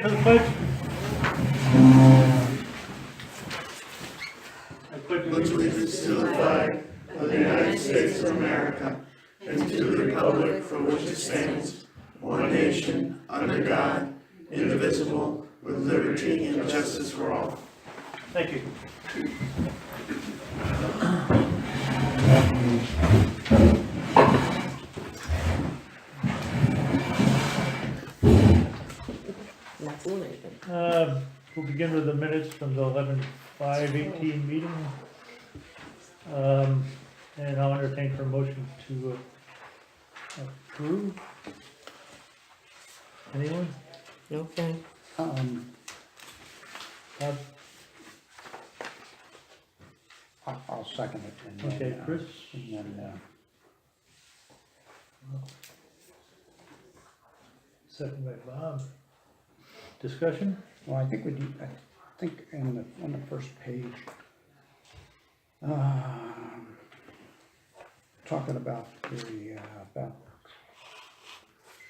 For the pledge. I pledge allegiance to the flag of the United States of America and to the republic for which it stands, one nation, under God, indivisible, with liberty and justice for all. Thank you. We'll begin with the minutes from the 11/5/18 meeting. And I'll entertain for a motion to approve. Anyone? Okay. Bob? I'll second it. And then, Okay, Chris? And then, Second by Bob. Discussion? well, I think we do, I think on the first page, talking about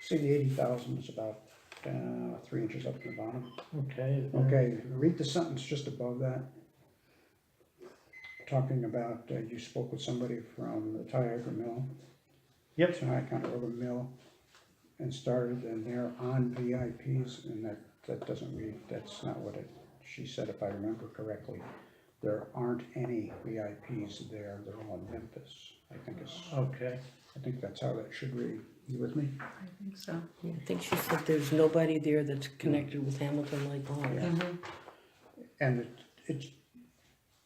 say the 80,000 is about 3 inches up from the bottom. Okay. Okay, read the sentence just above that. Talking about, you spoke with somebody from the Tioga Mill. Yep. Tioga Mill, and started, and they're on VIPs, and that doesn't read, that's not what she said, if I remember correctly. There aren't any VIPs there, they're all in Memphis, I think that's how that should read. You with me? I think so. Yeah, I think she said there's nobody there that's connected with Hamilton Lake Hall. Yeah. And it's,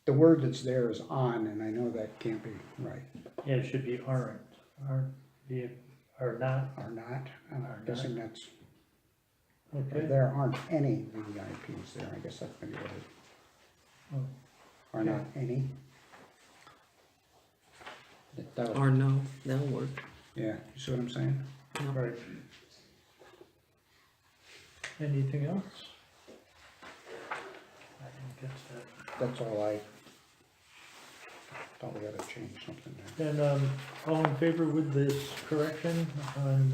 the word that's there is on, and I know that can't be right, Yeah, it should be aren't be, or not. or not, I'm Are guessing that's, Okay. there aren't any VIPs there, I guess that's maybe what it, Oh, or not any. That'll- Or no, that'll work. Yeah, you see what I'm saying? Yeah. Right. Anything else? I didn't get that. That's all I thought we had to change something there. And, all in favor with this correction on,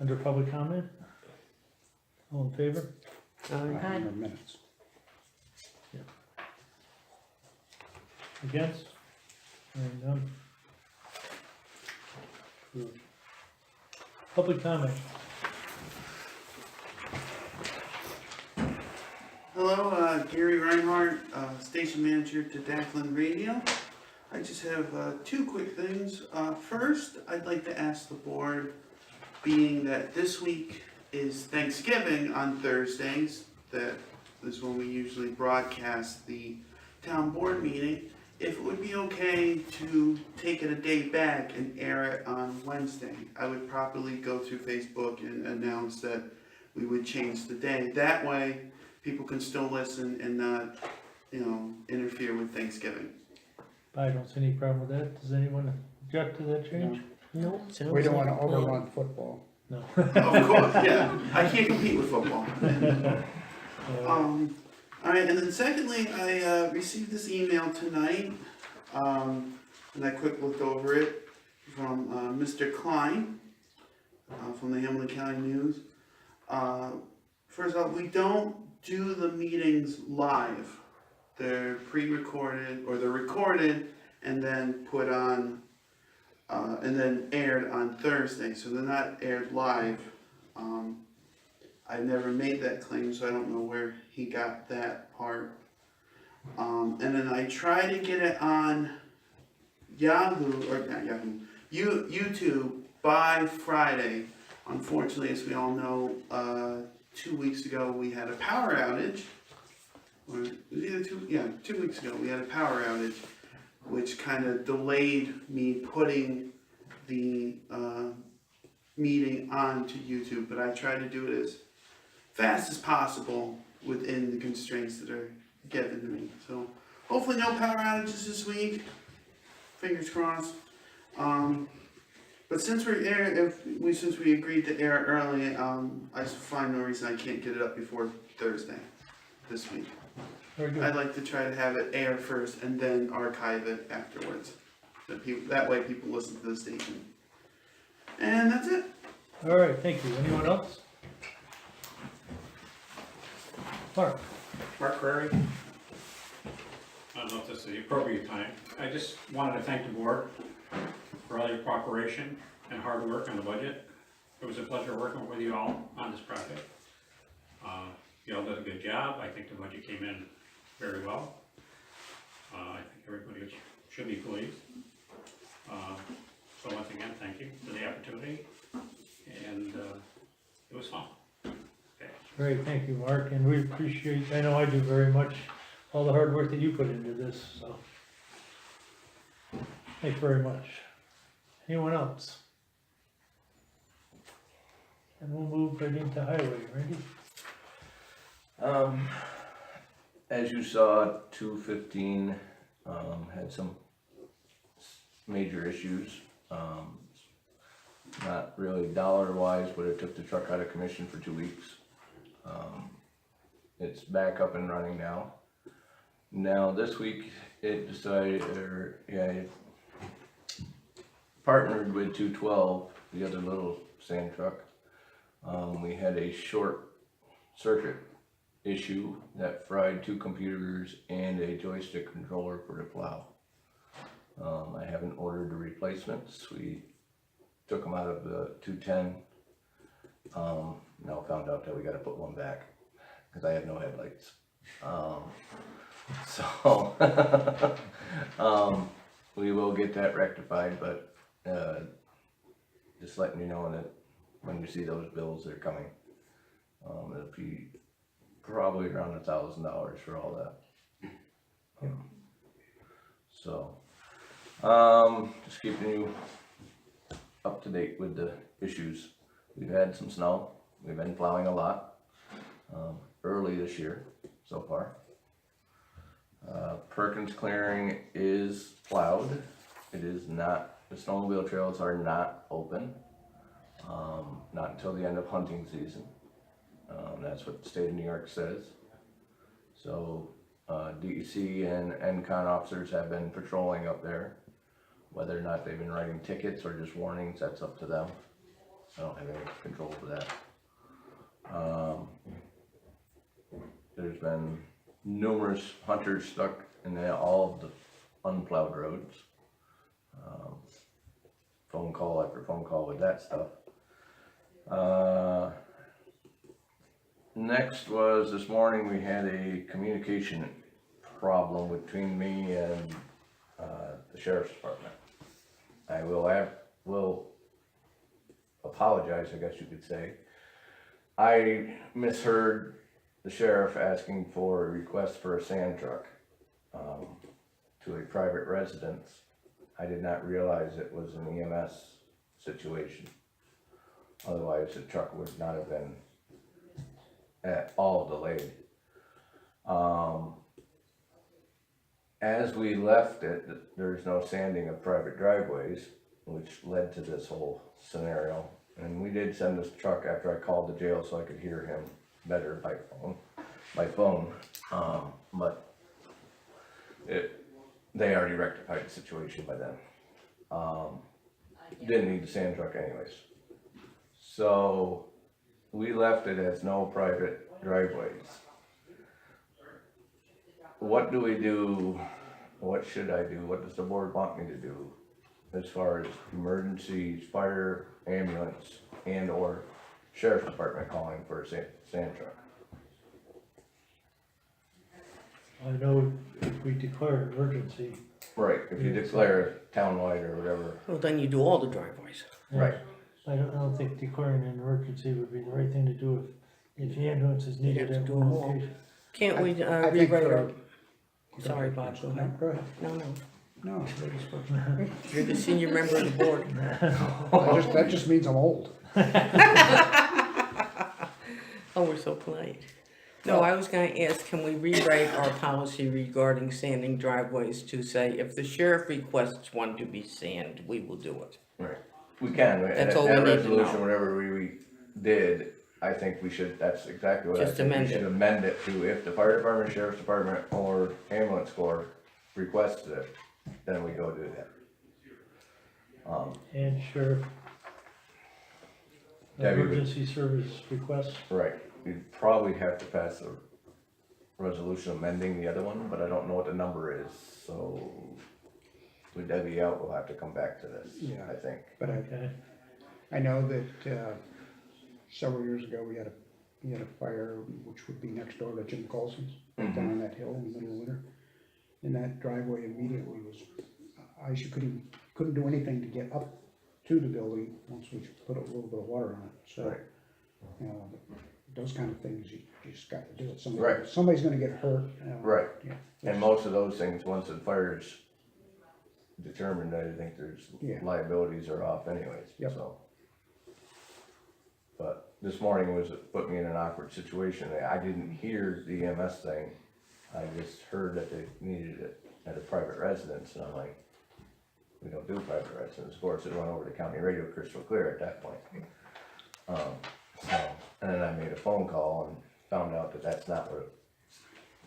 under public comment? All in favor? In the minutes. Against? Hearing none. Approved. Public comment. Hello, Gary Reinhardt, station manager to Declan Radio. I just have two quick things. First, I'd like to ask the board, being that this week is Thanksgiving on Thursdays, that is when we usually broadcast the town board meeting, if it would be okay to take it a day back and air it on Wednesday. I would probably go through Facebook and announce that we would change the day. That way, people can still listen and not, interfere with Thanksgiving. I don't see any problem with that. Does anyone object to that change? No, sounds We don't like want to a plan. overrun football. No. Of course, yeah. I can't compete with football. Alright, and then secondly, I received this email tonight, and I quick looked over it from Mr. Klein from the Hamilton County News. First off, we don't do the meetings live. They're pre-recorded, or they're recorded and then put on, and then aired on Thursday, so they're not aired live. I never made that claim, so I don't know where he got that part. And then I tried to get it on YouTube by Friday. Unfortunately, as we all know, 2 weeks ago we had a power outage. Or it was either 2 weeks ago we had a power outage, which kind of delayed me putting the meeting onto YouTube. But I tried to do it as fast as possible within the constraints that are given to me. So hopefully no power outages this week. Fingers crossed. But since since we agreed to air early, I find no reason I can't get it up before Thursday this week. Very good. I'd like to try to have it air first and then archive it afterwards. That way people listen to the station. And that's it. All right, thank you. Anyone else? Mark, Mark Prairie. I don't know if this is the appropriate time. I just wanted to thank the board for all your cooperation and hard work on the budget. It was a pleasure working with you all on this project. You all did a good job. I think the budget came in very well. I think everybody should be pleased. So once again, thank you for the opportunity, and it was fun. Okay. great, thank you, Mark, and we appreciate, I know I do very much, all the hard work that you put into this, so. Thanks very much. Anyone else? And we'll move right into highway, Randy? As you saw, 215, had some major issues. Not really dollar wise, but it took the truck out of commission for 2 weeks. It's back up and running now. Now this week it decided, it partnered with 212, the other little sand truck. We had a short circuit issue that fried 2 computers and a joystick controller for the plow. I haven't ordered the replacements. We took them out of the 210. Now found out that we got to put one back because I have no headlights. We will get that rectified, but just letting you know that when you see those bills, they're coming. It'll be probably around $1,000 for all that. Just keeping you up to date with the issues. We've had some snow. We've been plowing a lot early this year so far. Perkins clearing is plowed. It is not, the snowmobile trails are not open. Not until the end of hunting season. That's what the state of New York says. So DEC and NCON officers have been patrolling up there. Whether or not they've been writing tickets or just warnings, that's up to them. I don't have any control over that. There's been numerous hunters stuck in all of the unplowed roads. Phone call after phone call with that stuff. Next was this morning we had a communication problem between me and the sheriff's department. I will apologize, I guess you could say. I misheard the sheriff asking for a request for a sand truck to a private residence. I did not realize it was an EMS situation. Otherwise, the truck would not have been at all delayed. As we left it, there's no sanding of private driveways, which led to this whole scenario. And we did send this truck after I called the jail so I could hear him better by phone. But they already rectified the situation by then. Didn't need the sand truck anyways. So we left it as no private driveways. What do we do? What should I do? What does the board want me to do as far as emergencies, fire, ambulance, and or sheriff's department calling for a sand truck? I know if we declare an emergency. Right, if you declare townwide or whatever. Well, then you do all the driveways. Right. I don't think declaring an emergency would be the right thing to do if the ambulance is needed have to at do one them all. location. Can't we I think rewrite for- our... Sorry, Bob, go No, ahead. go ahead. No, No, you're the senior member of the board. that just means I'm old. Oh, we're so polite. No, I was gonna ask, can we rewrite our policy regarding sanding driveways to say, if the sheriff requests one to be sanded, we will do it? Right, we can, That's all we need to resolution, know. whatever we did, I think we should, that's exactly what I Just think, we amend should it. amend it to, if the fire department, sheriff's department, or ambulance corps requests it, then we go do that. And sheriff. Debbie would- Emergency service requests. Right, you'd probably have to pass resolution amending the other one, but I don't know what the number is, so with Debbie out, we'll have to come back to this, Yeah. I think. But Okay, I know that, several years ago, we had a fire, which would be next door to Jim Colson's, down on that hill in the middle of winter. And that driveway immediately was, couldn't do anything to get up to the building once we put a little bit of water on it, so. Right. You know, those kind of things, you just got to do it. Right. Somebody's gonna get hurt. Right. Yeah. And most of those things, once the fire's determined, I think there's Yeah. liabilities are off anyways, Yep. so. But this morning put me in an awkward situation. I didn't hear the EMS thing. I just heard that they needed it at a private residence, and I'm like, we don't do private residence. Of course, it went over to county radio crystal clear at that point. So, and then I made a phone call and found out that that's not what it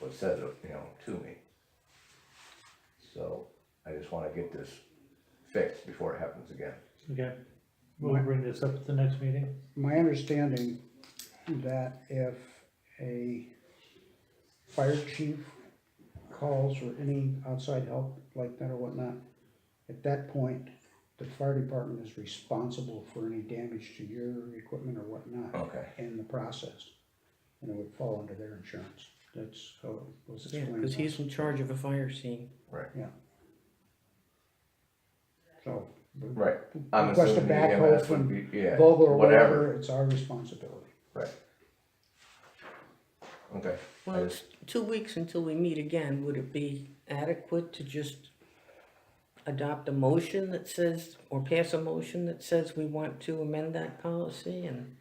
was said, you know, to me. So I just wanna get this fixed before it happens again. okay. We'll bring this up at the next meeting. My understanding that if a fire chief calls or any outside help like that or whatnot, at that point, the fire department is responsible for any damage to your equipment or whatnot Okay. in the process. And it would fall under their insurance. That's how it was Yeah, explained. because he's in charge of a fire scene. Right. So. Right. I'm Request a assuming the backhoe EMS would from be, yeah, Vogel or whatever. whatever, it's our responsibility. Right. Okay. Well, it's 2 weeks until we meet again. Would it be adequate to just adopt a motion that says, or pass a motion that says we want to amend that policy and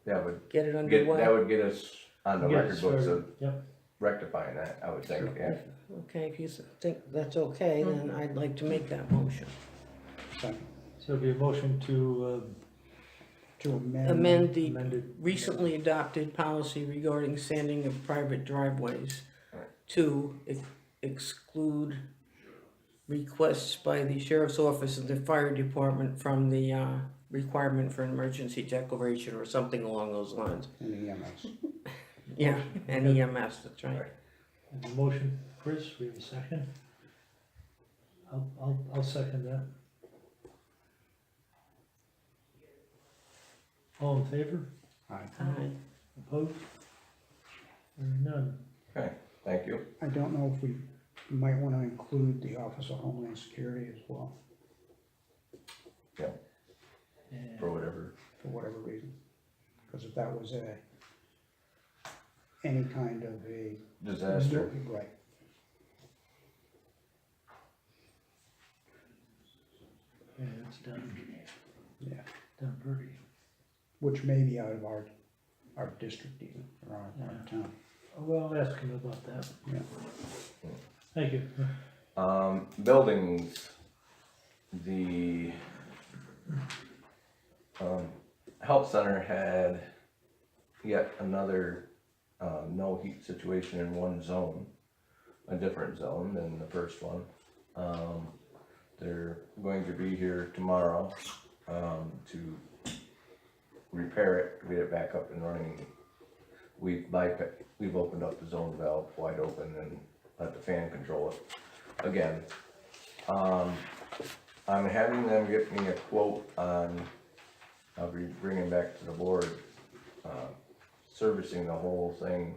That would get it that underway? would get us on the Get it record books started. of Yep, rectifying that, I would think, yeah. Okay, if you think that's okay, then I'd like to make that motion. Second, so it'll be a motion to to amend. Amend the amend it. recently adopted policy regarding sanding of private driveways Right. to exclude requests by the sheriff's office and the fire department from the requirement for an emergency declaration or something along those lines. And EMS. Yeah, and EMS, that's right. Right. And the motion, Chris, we have a second? I'll second that. All in favor? Aye. Aye. Opposed? Hearing none. Okay, thank you. I don't know if we might wanna include the Office of Homeland Security as well, Yeah, And for whatever. for whatever reason. Because if that was any kind of a. Disaster. Right, yeah, it's done, yeah, done pretty. which may be out of our district even, or our town, Well, I'll ask him about that. yeah. Thank you. Buildings, the, health center had yet another, no heat situation in one zone, a different zone than the first one. They're going to be here tomorrow, to repair it, get it back up and running. We've opened up the zone valve wide open and let the fan control it again. I'm having them get me a quote on, I'll be bringing back to the board, servicing the whole thing.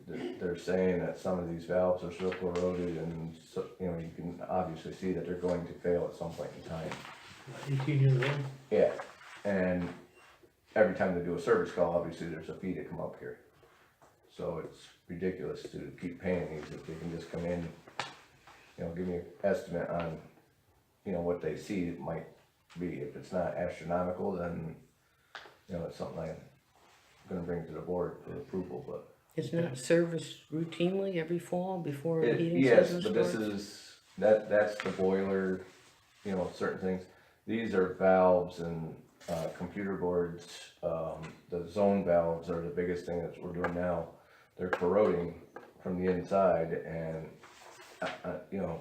They're saying that some of these valves are so corroded and so, you know, you can obviously see that they're going to fail at some point in time. 18 years old? Yeah, and every time they do a service call, obviously there's a fee to come up here. So it's ridiculous to keep paying these if they can just come in, you know, give me an estimate on, you know, what they see it might be. If it's not astronomical, then, you know, it's something I'm gonna bring to the board for approval, but. Isn't it serviced routinely every fall before the heating Yes, season but this starts? is, that's the boiler, you know, certain things. These are valves and, computer boards, the zone valves are the biggest thing that we're doing now. They're corroding from the inside and, you know,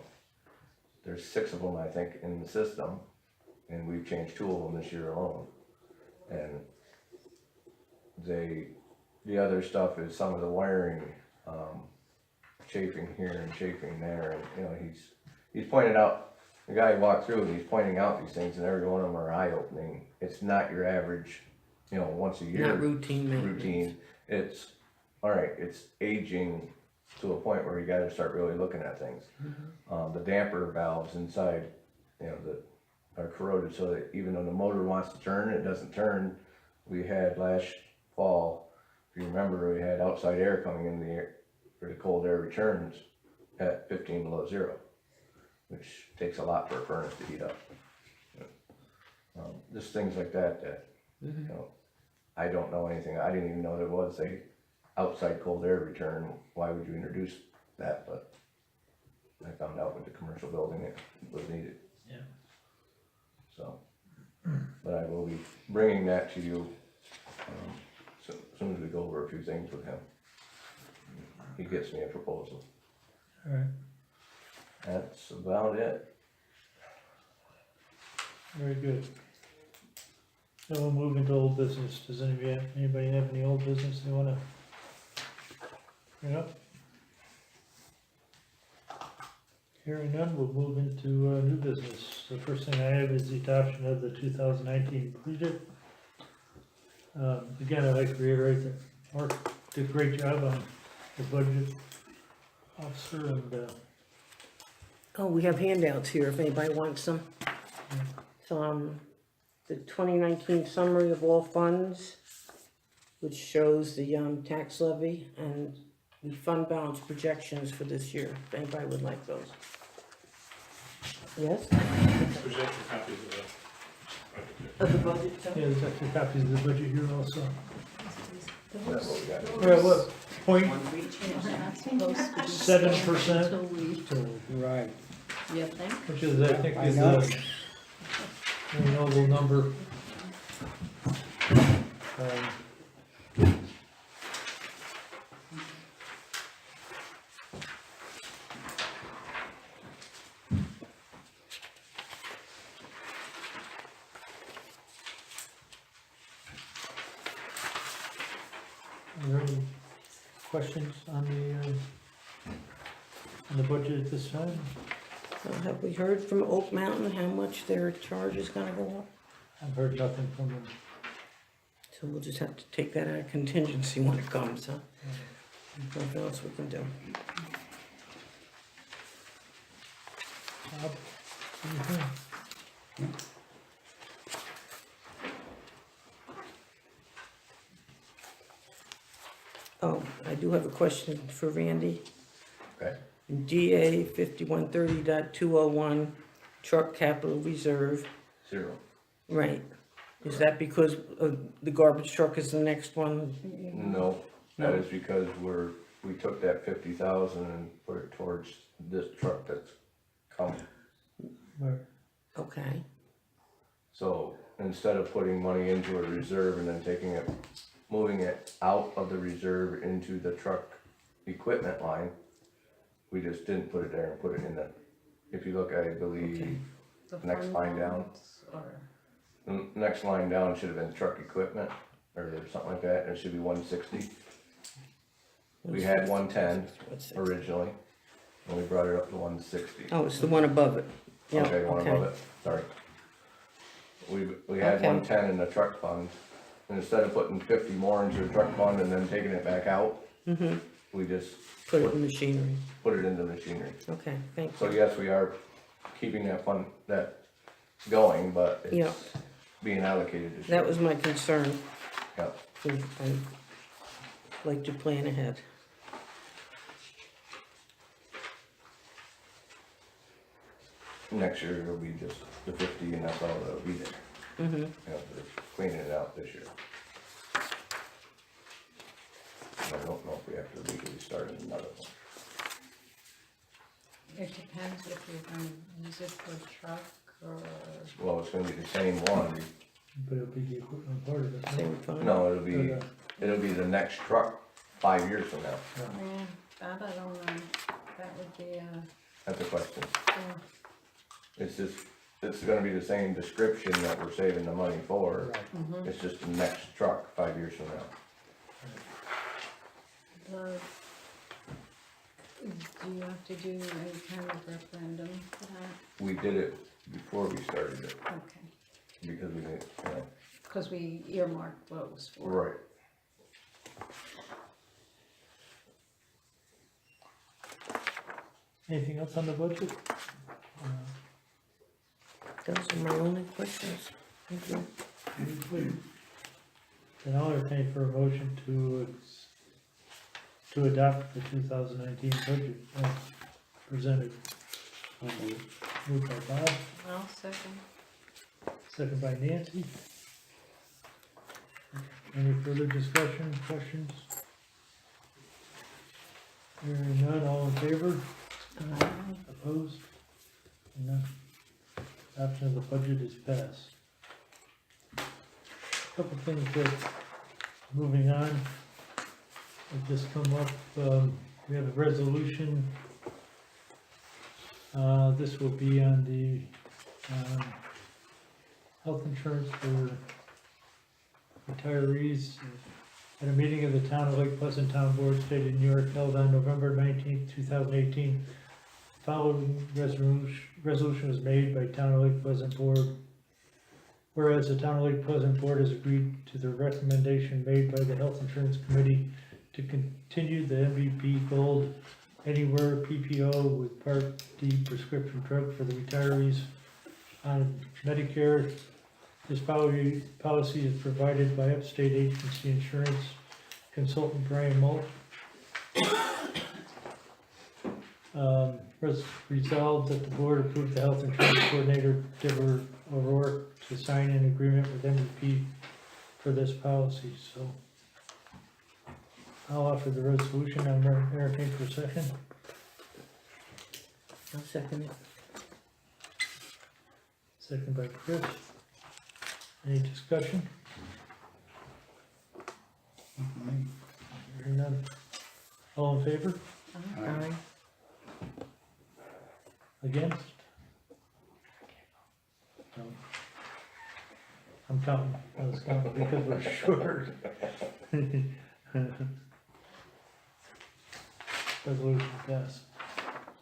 there's 6 of them, I think, in the system. And we've changed 2 of them this year alone. And the other stuff is some of the wiring chafing here and chafing there, and, you know, he's pointed out, the guy walked through and he's pointing out these things, and every one of them are eye-opening. It's not your average, you know, once a year. Not routine maintenance. Routine, it's, alright, it's aging to a point where you gotta start really looking at things. The damper valves inside, you know, that are corroded, so that even though the motor wants to turn, it doesn't turn. We had last fall, if you remember, we had outside air coming in the air, for the cold air returns at 15 below zero, which takes a lot for a furnace to heat up. Just things like that, you know, I don't know anything, I didn't even know there was a outside cold air return. Why would you introduce that? But I found out with the commercial building it was needed. Yeah. So, but I will be bringing that to you, so, as soon as we go over a few things with him. He gets me a proposal. Alright, That's about it. very good. Then we'll move into old business. Does anybody have any old business they wanna bring up? Hearing none, we'll move into new business. The first thing I have is the adoption of the 2019 budget. Again, I'd like to reiterate that Mark did a great job on the budget officer, and Oh, we have handouts here if anybody wants them. So, the 2019 summary of all funds, which shows the, tax levy and the fund balance projections for this year, if anybody would like those. Yes? There's extra copies of Of the budget, sir? yeah, there's extra copies of the budget here also. That's what we got. Alright, what, point We're not supposed to be 7%? until we, Right, you think? which is, I think, I is know. a noble number. Are there any questions on the budget at this time? Have we heard from Oak Mountain how much their charge is gonna go up? I've heard nothing from them. So we'll just have to take that out of contingency when it comes, huh? Nothing else we can do. Bob, anything? Oh, I do have a question for Randy. Okay, DA 5130.201, truck capital reserve, 0. right. Is that because the garbage truck is the next one? No, that is because we took that 50,000 and put it towards this truck that's coming. Right. Okay, So instead of putting money into a reserve and then moving it out of the reserve into the truck equipment line, we just didn't put it there and put it in the, if you look, I believe, The next fund line down. balance, or- the next line down should have been truck equipment or something like that, and it should be 160. We had 110 originally, and we brought it up to 160. Oh, it's the one above it. Yeah, Okay, one above it, sorry. We had Okay. 110 in the truck fund, and instead of putting 50 more into the truck fund and then taking it back out, we just Put it in machinery. put it into machinery. Okay, thanks. So yes, we are keeping that fund, that going, but Yeah. it's being allocated this That year. was my concern, Yeah. 'cause I like to plan ahead. Next year it'll be just the 50 and that's all that'll be there. Mm-hmm. You know, for cleaning it out this year. I don't know if we have to legally start another one. It depends if you're gonna use it for a truck or, Well, it's gonna be the same one. But it'll be the equipment part of it. no? Same fund. No, it'll be the next truck 5 years from now. that I don't know, that would be, That's a question. yeah. It's gonna be the same description that we're saving the money for. right. It's just the next truck 5 years from now. The have to do any kind of referendum for that? We did it before we started it, Okay, because we didn't, because we earmarked what it was for. right. Anything else on the budget? Those are my only questions. Thank you. Then I'll entertain for a motion to adopt the 2019 budget as presented. Moved by Bob, I'll second. second by Nancy. Any further discussion, questions? Hearing none, all in favor? Opposed? None. Adoption of the budget is passed. Couple things that, moving on, have just come up, we have a resolution. This will be on the, health insurance for retirees. At a meeting of the Town of Lake Pleasant Townboard, State of New York, held on November 19th, 2018, following resolution was made by Town of Lake Pleasant Board. Whereas the Town of Lake Pleasant Board has agreed to the recommendation made by the Health Insurance Committee to continue the MVP Gold Anywhere PPO with Part D prescription drug for the retirees on Medicare. This policy is provided by Upstate Agency Insurance Consultant Brian Molt. Resolved that the board approved the health insurance coordinator, Deborah O'Rourke, to sign an agreement with MVP for this policy, so. I'll offer the resolution, I'm entertained for a second. I'll second it. Second by Chris. Any discussion? Hearing none. All in favor? Aye. Against? No. I'm counting, I was counting because we're short. Resolution passed.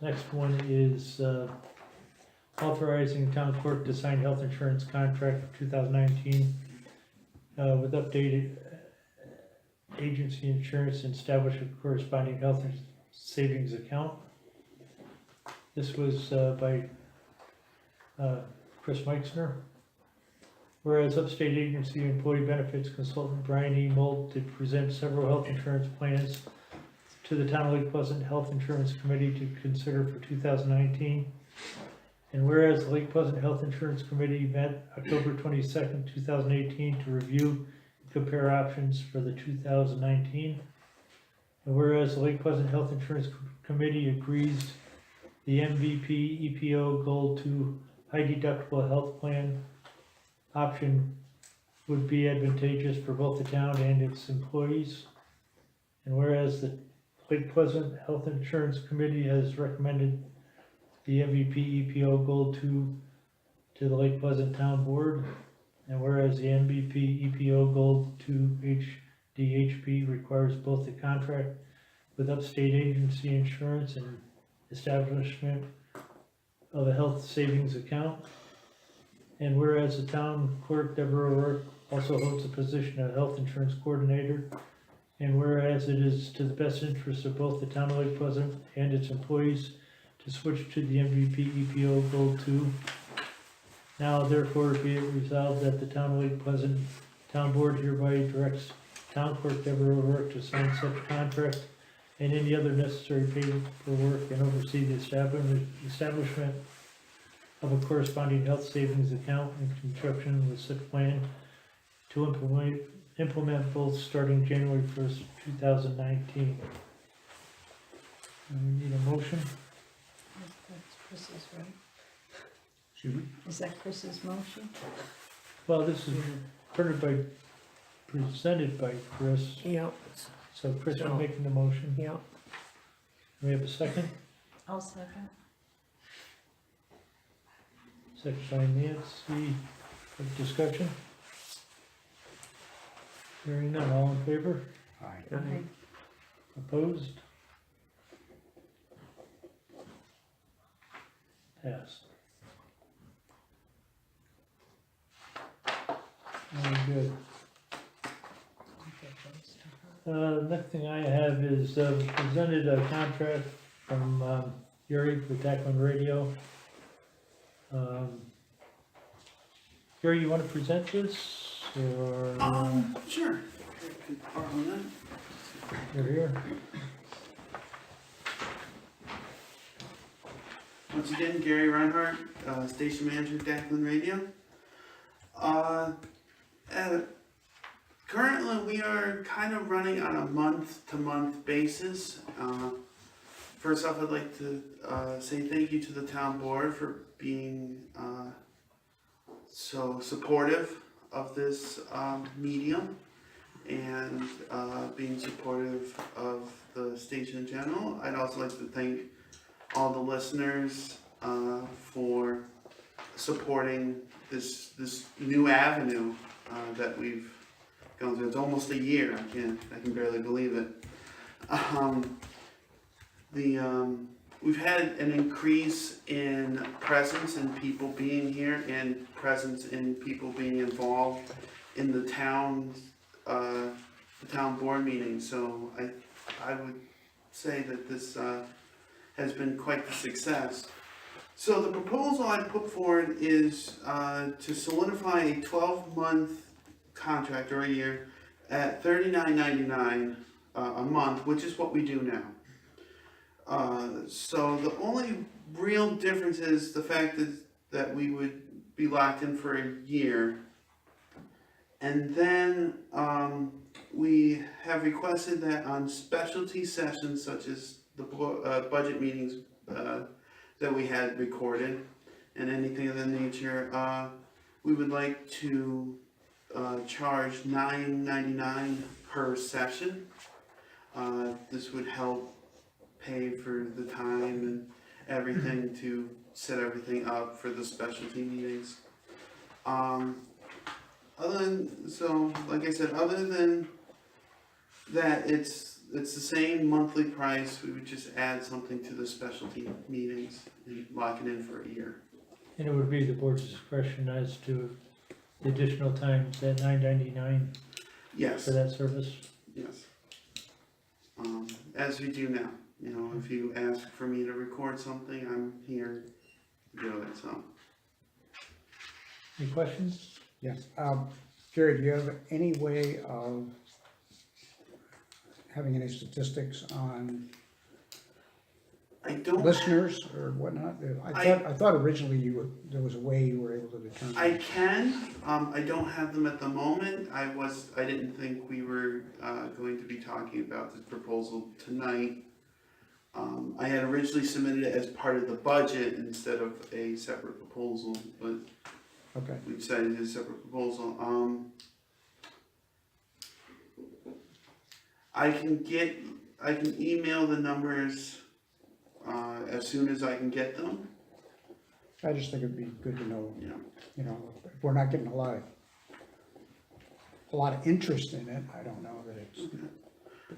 Next one is, authorizing town clerk to sign health insurance contract for 2019, with updated agency insurance and establish a corresponding health savings account. This was by Chris Meixner. Whereas Upstate Agency Employee Benefits Consultant Brian E. Molt did present several health insurance plans to the Town of Lake Pleasant Health Insurance Committee to consider for 2019. And whereas the Lake Pleasant Health Insurance Committee met October 22nd, 2018 to review and compare options for the 2019. And whereas the Lake Pleasant Health Insurance Committee agrees the MVP EPO Gold 2 high deductible health plan option would be advantageous for both the town and its employees. And whereas the Lake Pleasant Health Insurance Committee has recommended the MVP EPO Gold 2 to the Lake Pleasant Town Board, and whereas the MVP EPO Gold 2 HDHP requires both the contract with Upstate Agency Insurance and establishment of a health savings account, and whereas the town clerk Deborah O'Rourke also holds the position of health insurance coordinator, and whereas it is to the best interest of both the town of Lake Pleasant and its employees to switch to the MVP EPO Gold 2. Now therefore be it resolved that the town of Lake Pleasant Town Board hereby directs town clerk Deborah O'Rourke to sign such contract and any other necessary paperwork and oversee the establishment of a corresponding health savings account in conjunction with such plan to implement both starting January 1st, 2019. And we need a motion. That's Chris's, right? Excuse me? Is that Chris's motion? Well, this is presented by Chris, Yep, so Chris is So- making the motion. yep. Do we have a second? I'll second. Second by Nancy. Discussion? Hearing none, all in favor? Aye. Aye. Opposed? passed. Very good. Next thing I have is, presented a contract from, Gary for Tackman Radio. Gary, you wanna present this, or Sure. I can borrow that. you're here? Once again, Gary Reinhardt, station manager at Declan Radio. Currently, we are kind of running on a month-to-month basis. First off, I'd like to say thank you to the town board for being so supportive of this medium and being supportive of the station in general. I'd also like to thank all the listeners for supporting this new avenue that we've gone through. It's almost a year. I can barely believe it. We've had an increase in presence and people being here, and presence in people being involved in the town board meeting. So I would say that this has been quite the success. So the proposal I put forward is to solidify a 12-month contract or a year at $39.99 a month, which is what we do now. So the only real difference is the fact that we would be locked in for a year. And then we have requested that on specialty sessions such as the budget meetings that we had recorded and anything of that nature, we would like to charge $9.99 per session. This would help pay for the time and everything to set everything up for the specialty meetings. Like I said, other than that, it's the same monthly price. We would just add something to the specialty meetings and lock it in for a year. And it would be the board's discretion as to the additional time, that $9.99 Yes, for that service. yes. As we do now. You know, if you ask for me to record something, I'm here to do it, so. Any questions? Yes, Jerry, do you have any way of having any statistics on I don't. listeners or whatnot? I thought originally there was a way you were able to determine. I can, I don't have them at the moment. I didn't think we were, going to be talking about this proposal tonight. I had originally submitted it as part of the budget instead of a separate proposal, but Okay, we decided to do a separate proposal. I can email the numbers, as soon as I can get them, I just think it'd be good to know, you know. you know, if we're not getting a lot of interest in it, I don't know that it's,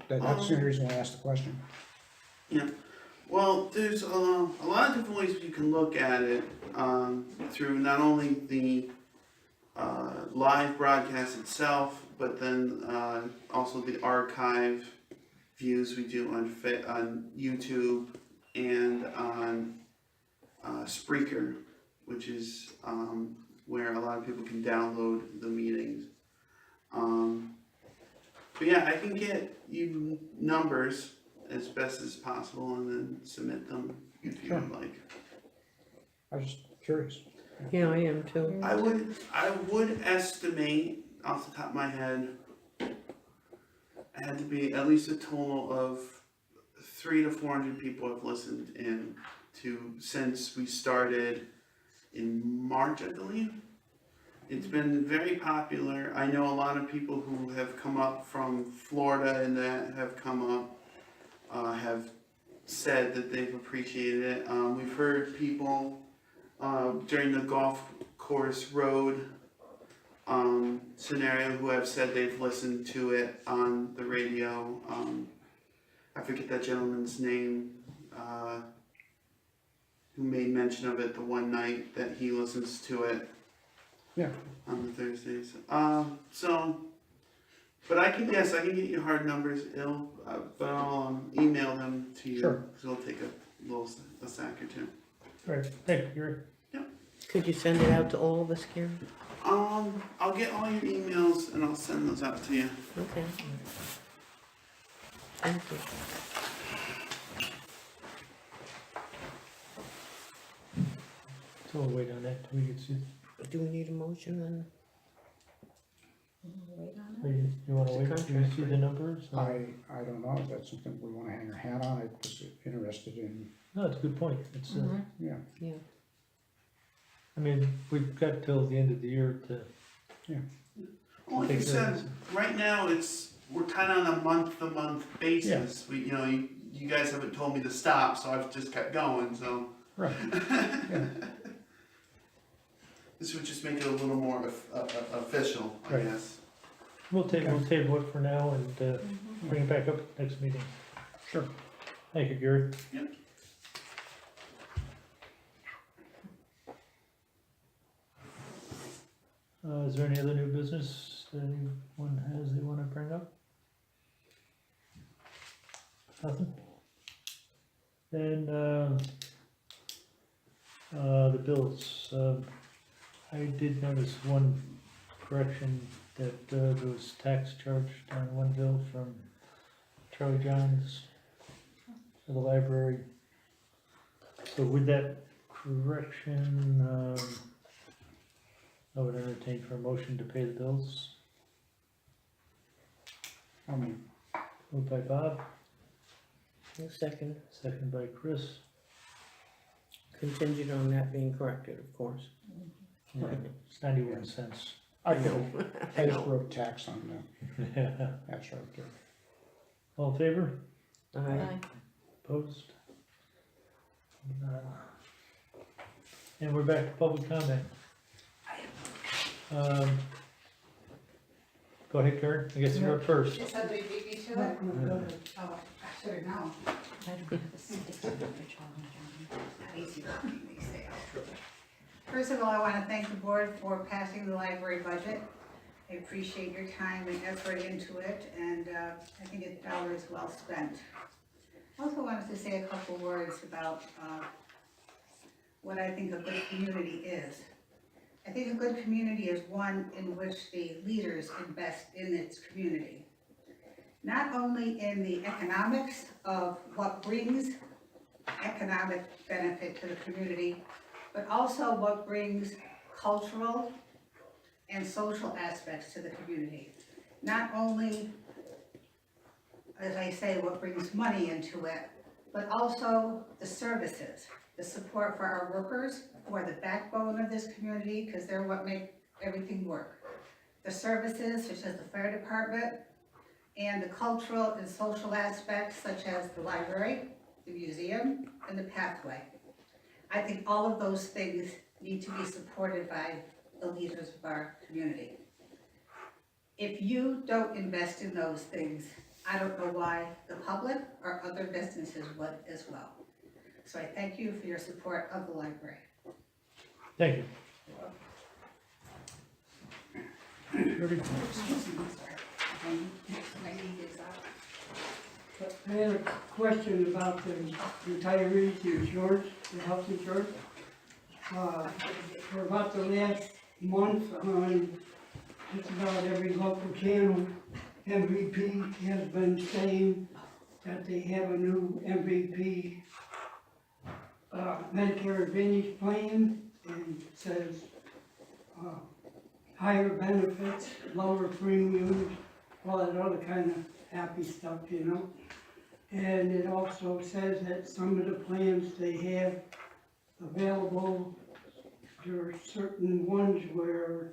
that's the only reason I asked the question. Yeah, well, there's a lot of different ways you can look at it, through not only the live broadcast itself, but then also the archive views we do on YouTube and on Spreaker, which is where a lot of people can download the meetings. But yeah, I can get you numbers as best as possible and then submit them if you would like. I was just curious. Yeah, I am too. I would estimate off the top of my head, it had to be at least a total of 300 to 400 people have listened in to since we started in March, I believe. It's been very popular. I know a lot of people who have come up from Florida and that have come up have said that they've appreciated it. We've heard people during the golf course road scenario who have said they've listened to it on the radio. I forget that gentleman's name. who made mention of it the one night that he listens to it. Yeah. On the Thursdays. But I can get you hard numbers, but I'll email them to you. Sure. So it'll take a sack or two. Right, thank you, Gary. Could you send it out to all of us, Karen? I'll get all your emails and I'll send those out to you. Okay. Thank you. So we'll wait on that till we get see. Do we need a motion then? Wait on Or it. you wanna It's a wait till you contract, see right? the numbers? I don't know if that's something we wanna hang our hat on, I was interested in, No, it's a good point. It's, Mhm. yeah, Yeah. I mean, we've got till the end of the year to. Well, like you Take care of said, right now we're kind of on a month-to-month basis. You guys haven't told me to stop, so I've just kept going. So right, yeah, this would just make it a little more official, I Right. guess. We'll table it for now and, bring it back up at the next meeting. sure. Thank you, Gary. Yep. Is there any other new business that anyone has they wanna bring up? Nothing? Then, the bills, I did notice one correction that, there was tax charged on one bill from Charlie Johns for the library. So with that correction, I would entertain for a motion to pay the bills. I mean, Moved by Bob, A second, second by Chris. contingent on that being corrected, of course. It's 91 cents. I could, I just wrote tax on that, Yeah. that's right there. All in favor? Aye. Opposed? And we're back to public comment. Go ahead, Karen, I guess you're up first. Just said they beat me to it? Oh, I should have known. I don't have a stick on the challenge on Not easy working these days. First of all, I want to thank the board for passing the library budget. I appreciate your time and effort into it, and I think it's dollars well spent. I also wanted to say a couple words about what I think a good community is. I think a good community is one in which the leaders invest in its community. Not only in the economics of what brings economic benefit to the community, but also what brings cultural and social aspects to the community. Not only, as I say, what brings money into it, but also the services, the support for our workers, who are the backbone of this community, because they're what make everything work. The services, such as the fire department, and the cultural and social aspects, such as the library, the museum, and the pathway. I think all of those things need to be supported by the leaders of our community. If you don't invest in those things, I don't know why the public or other businesses would as well. So I thank you for your support of the library. Thank you. Excuse me, sorry. My knee is up. I had a question about the retirees, the insurance, the health insurance. For about the last month on just about every local channel, MVP has been saying that they have a new MVP Medicare Advantage plan, and says higher benefits, lower premiums, all that other kind of happy stuff, you know. And it also says that some of the plans they have available, there are certain ones where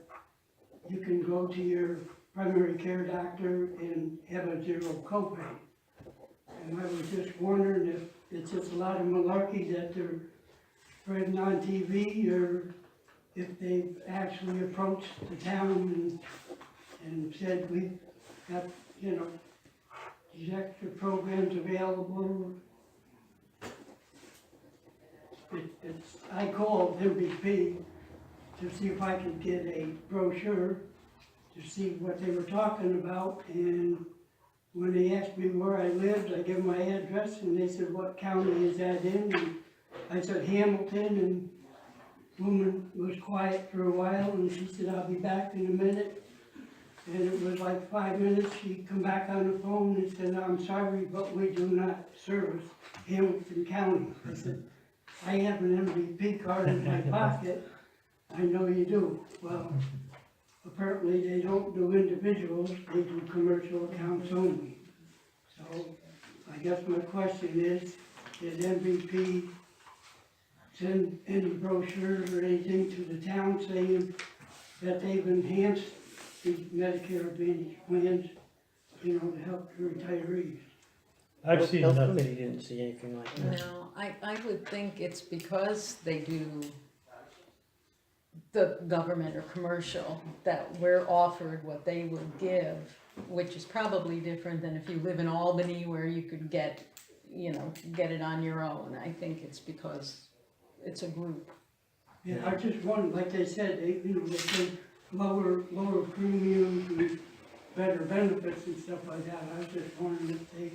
you can go to your primary care doctor and have a zero copay. And I was just wondering if it's just a lot of malarkey that they're spreading on TV, or if they've actually approached the town and said, we've got, you know, these extra programs available. I called MVP to see if I could get a brochure to see what they were talking about, and when they asked me where I lived, I gave them my address, and they said, what county is that in? And I said Hamilton, and woman was quiet for a while, and she said, I'll be back in a minute. And it was like 5 minutes, she come back on the phone and said, I'm sorry, but we do not service Hamilton County. I said, I have an MVP card in my pocket. I know you do. Well, apparently they don't do individuals, they do commercial accounts only. So I guess my question is, did MVP send any brochures or anything to the town saying that they've enhanced the Medicare Advantage plans, you know, to help the retirees? I've seen Health nothing. Committee didn't see anything like that. No, I would think it's because they do the government or commercial, that we're offered what they would give, which is probably different than if you live in Albany where you could get, you know, get it on your own. I think it's because it's a group. Yeah, I just wondered, like they said, they say lower premiums and better benefits and stuff like that. I was just wondering if they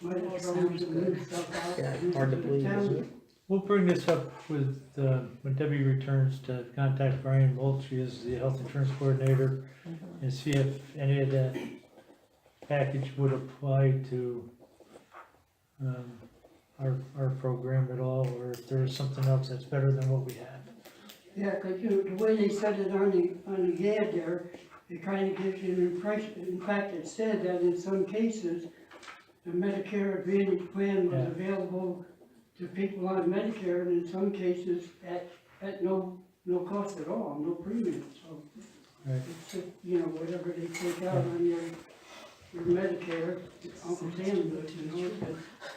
might have thrown some new stuff out. Yeah, into hard to the believe, town. isn't it? We'll bring this up with, when Debbie returns, to contact Brian Molt, she is the health insurance coordinator, and see if any of that package would apply to our program at all, or if there's something else that's better than what we have. Yeah, cause the way they said it on the ad there, it kinda gives you an impression. In fact, it said that in some cases, the Medicare Advantage plan was Yeah. available to people on Medicare, and in some cases at no cost at all, no premium, so. Right. It's just, you know, whatever they take out on your Medicare, Uncle Sam does, you know, that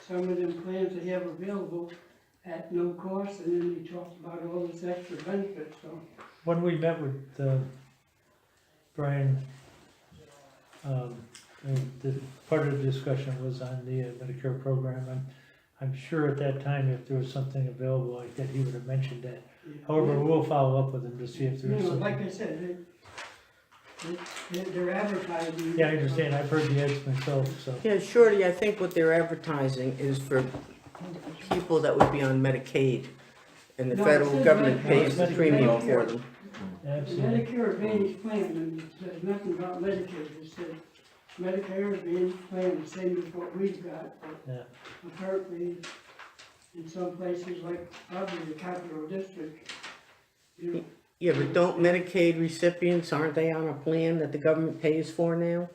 some of them plans they have available at no cost, and then he talks about all this extra benefits, so. When we met with Brian, the part of the discussion was on the Medicare program. I'm sure at that time, if there was something available like that, he would have mentioned that. However, we'll follow up with him to see if You there's know, like something. I said, they're advertising. Yeah, I understand, I've heard the ads myself, so. Yeah, Shorty, I think what they're advertising is for people that would be on Medicaid, and the No, it federal says government Medicare. pays the Medicare. premium for them. The Absolutely. Medicare Advantage plan, and it says nothing about Medicaid, it says Medicare Advantage plan, the same as what we've got, but Yeah. apparently in some places, like probably the Capital District, you know, Yeah, but don't Medicaid recipients, aren't they on a plan that the government pays for now?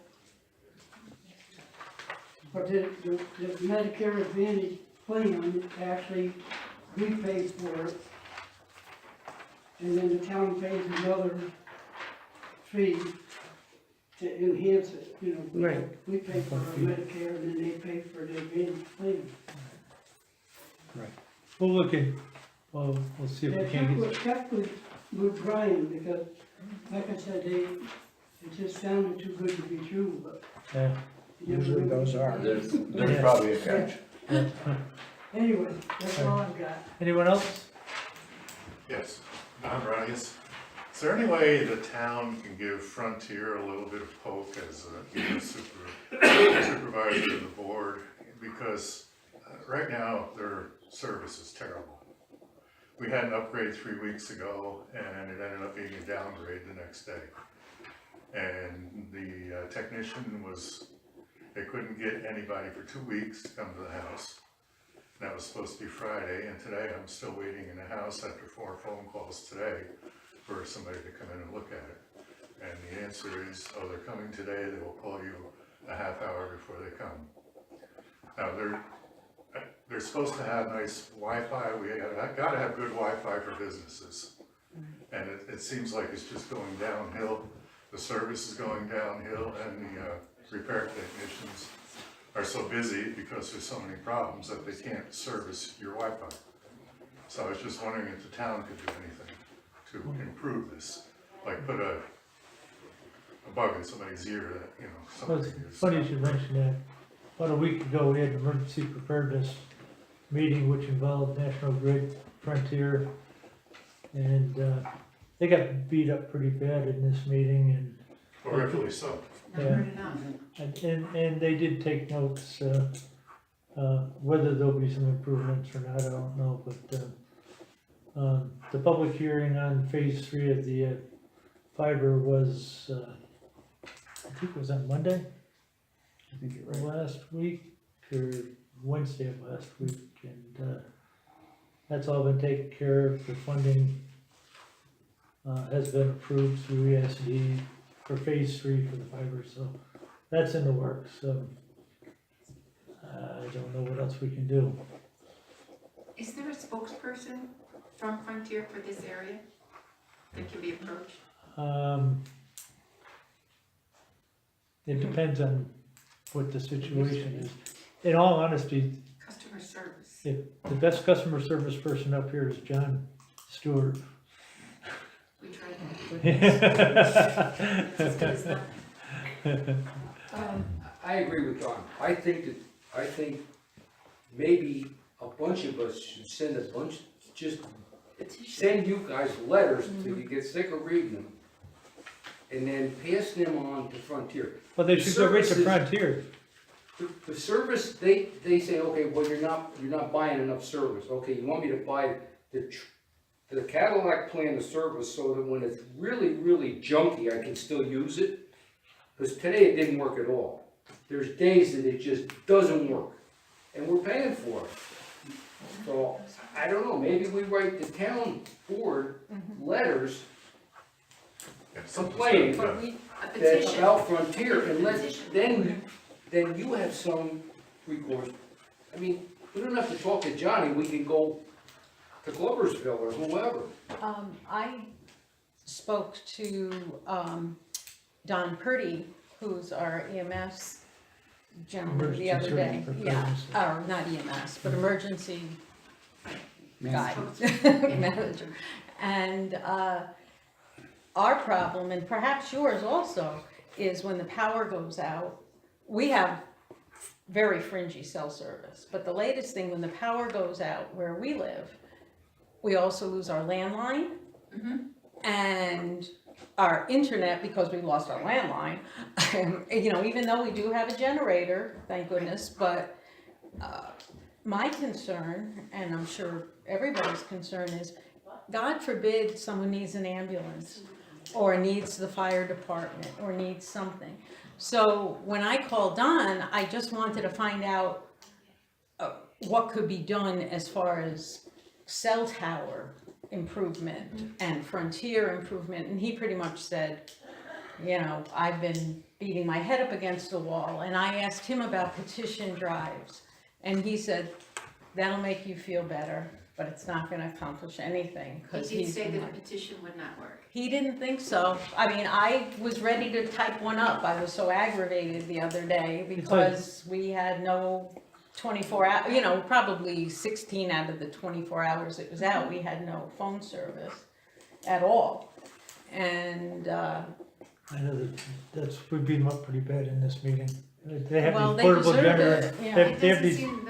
but the Medicare Advantage plan, actually, we pay for it, and then the town pays another fee to enhance it, you know. Right. We pay for our Medicare, and then they pay for the Advantage plan. We'll look at, well, we'll see if Yeah, we can get. check with Brian, because, like I said, it just sounded too good to be true, but. Yeah. you never Usually know. those are. There's Yeah. probably a catch. Anyway, that's all I've got. Anyone else? Yes, Don Reyes. Is there any way the town can give Frontier a little bit of poke as a supervisor of the board? Because right now, their service is terrible. We had an upgrade 3 weeks ago, and it ended up being a downgrade the next day. And the technician they couldn't get anybody for 2 weeks to come to the house. That was supposed to be Friday, and today I'm still waiting in the house after 4 phone calls today for somebody to come in and look at it. And the answer is, oh, they're coming today, they will call you a half hour before they come. Now, they're supposed to have nice Wi-Fi, gotta have good Wi-Fi for businesses. And it seems like it's just going downhill, the service is going downhill, and the repair technicians are so busy because there's so many problems that they can't service your Wi-Fi. So I was just wondering if the town could do anything to improve this, like put a bug in somebody's ear that, you know, Well, it's something is. funny you should mention that. About a week ago, we had emergency preparedness meeting which involved National Grid, Frontier, and, they got beat up pretty bad in this meeting, and Rightfully so. Not Yeah. heard enough. And they did take notes, whether there'll be some improvements or not, I don't know, but, the public hearing on phase 3 of the fiber was, I think it was on Monday I think you're of right. last week, or Wednesday of last week, and, that's all been taken care of, the funding, has been approved through ESD for phase 3 for the fiber, so that's in the works, so I don't know what else we can do. Is there a spokesperson from Frontier for this area that can be approached? It depends on what the situation is. In all honesty, Customer service. the best customer service person up here is John Stewart. We tried that. It's as good as nothing. I agree with John. I think maybe a bunch of us should send a bunch, just send you guys letters till you get sick of reading them. And then pass them on to Frontier. Well, they should go right to Services- Frontier. The service, they say, okay, well, you're not buying enough service. Okay, you want me to buy the Cadillac plan of service so that when it's really, really junky, I can still use it? Because today it didn't work at all. There's days that it just doesn't work, and we're paying for it. So, I don't know, maybe we write the town board letters Yeah, something's complaining gotta But be we, a that petition. about Frontier, and Petition. then you have some recourse. I mean, we don't have to talk to Johnny, we can go to Gloversville or whoever. I spoke to, Don Purdy, who's our EMS gentleman the other day. Emergency Yeah, service or not EMS, but emergency guy, Manager. manager. And, our problem, and perhaps yours also, is when the power goes out, we have very fringy cell service, but the latest thing, when the power goes out where we live, we also lose our landline and our internet because we lost our landline. You know, even though we do have a generator, thank goodness, but my concern, and I'm sure everybody's concern, is God forbid someone needs an ambulance or needs the fire department or needs something. So when I called Don, I just wanted to find out what could be done as far as cell tower improvement and Frontier improvement, and he pretty much said, you know, I've been beating my head up against the wall, and I asked him about petition drives, and he said, that'll make you feel better, but it's not gonna accomplish anything, because He did he's. say that a petition would not work. He didn't think so. I mean, I was ready to type one up. I was so aggravated the other day because we had no 24 hour, you know, probably 16 out of the 24 hours it was out, we had no phone service at all. And, I know that's, we beat them up pretty bad in this meeting. They have well, these they portable deserve generators. it, yeah,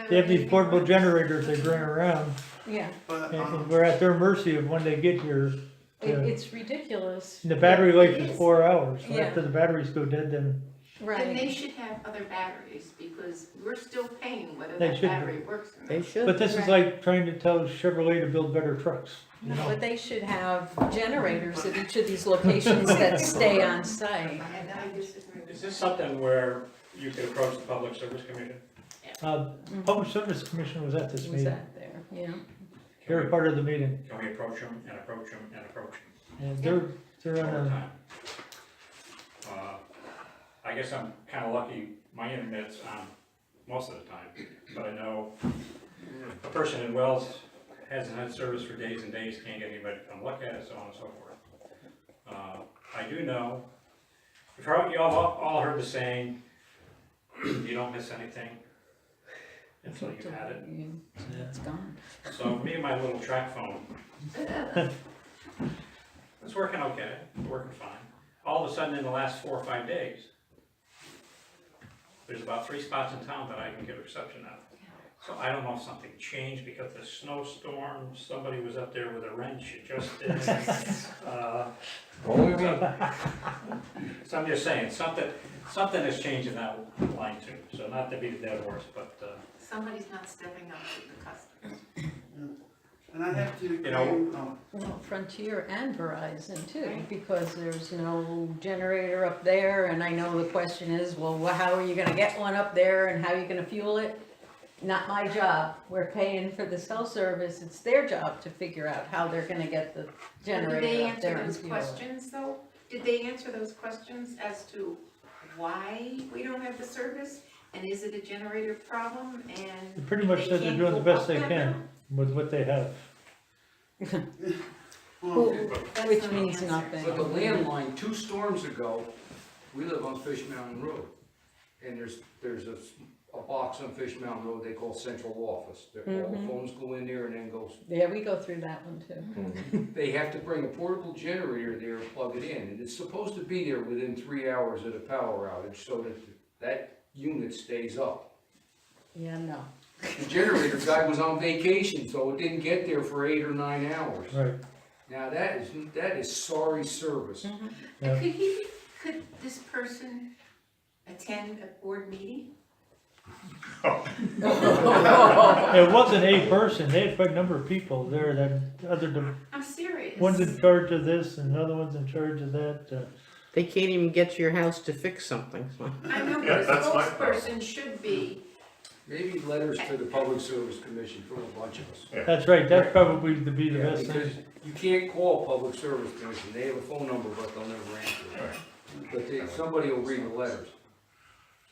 They have these portable generators they bring around, yeah. But, and we're at their mercy of when they get here. It's ridiculous. And the battery life It is is. 4 hours, so Yeah. after the batteries go dead, then And they Right. should have other batteries, because we're still paying whether They that should be. battery works or not. They should. but this is Right. like trying to tell Chevrolet to build better trucks, you know? But they should have generators at each of these locations that stay on site. And I disagree. Is this something where you could approach the Public Service Commission? Public Service Commission was at this Was meeting, that there, yeah. they were part of the meeting, Can we approach them and approach them and approach them and they're all on the a, time? I guess I'm kinda lucky, my internet's on most of the time, but I know a person in Wells hasn't had service for days and days, can't get anybody to come look at it, so on and so forth. I do know, you all heard the saying, you don't miss anything until you've had it. It's gone. So me and my little track phone, it's working okay, it's working fine. All of a sudden, in the last 4 or 5 days, there's about 3 spots in town that I can get reception at. So I don't know if something changed because of the snowstorm, somebody was up there with a wrench adjusting. Only me. So I'm just saying, something has changed in that line too, so not to beat a dead horse, but, Somebody's not stepping up to the customers. And I have to, You know- Well, Frontier and Verizon too, because there's no generator up there, and I know the question is, well, how are you gonna get one up there, and how are you gonna fuel it? Not my job, we're paying for the cell service, it's their job to figure out how they're gonna get the Did they generator up answer there and those fuel it. questions though? Did they answer those questions as to why we don't have the service? And is it a generator problem They and? pretty much they said they're can't doing the go best up they that can mountain? with what they have. well, That's Which not means the answer. nothing. But the landline, 2 storms ago, we live on Fish Mountain Road. And there's a box on Fish Mountain Road they call central office. All the phones go in there and then goes, Yeah, we go through that one too. they have to bring a portable generator there and plug it in. And it's supposed to be there within 3 hours of the power outage so that that unit stays up. Yeah, no. The generator guy was on vacation, so it didn't get there for 8 or 9 hours. Right. Now that is sorry service. Yeah. Could this person attend a board meeting? It wasn't a person, they had quite a number of people there, that other, I'm serious. one's in charge of this and another one's in charge of that. They can't even get to your house to fix something, so. I know, Yeah, but a that's my spokesperson should be, Maybe letters to the Public Service Commission from a bunch of us. That's right, that's probably the be the Yeah, best because thing. you can't call Public Service Commission, they have a phone number, but they'll never answer it. But somebody will read the letters.